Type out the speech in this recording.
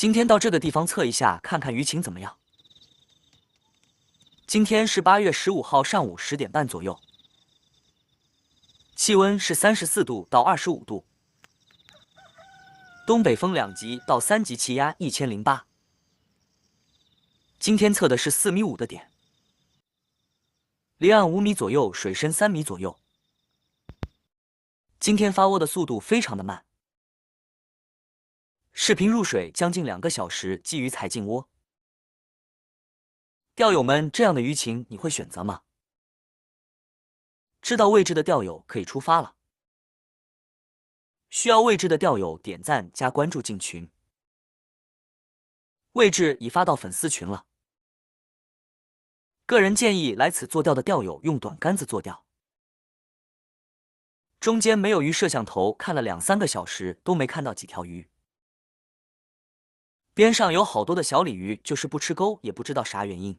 今天到这个地方测一下，看看舆情怎么样。今天是8月15号上午10点半左右，气温是34度到25度，东北风2级到3级，气压1008。今天测的是4.5米的点，离岸5米左右，水深3米左右。今天发窝的速度非常的慢。视频入水将近2个小时，鲫鱼才进窝。钓友们，这样的鱼情你会选择吗？知道位置的钓友可以出发了。需要位置的钓友点赞加关注进群。位置已发到粉丝群了。个人建议来此做钓的钓友用短竿子做钓。中间没有鱼，摄像头看了2、3个小时都没看到几条鱼。边上有好多的小鲤鱼，就是不吃钩，也不知道啥原因。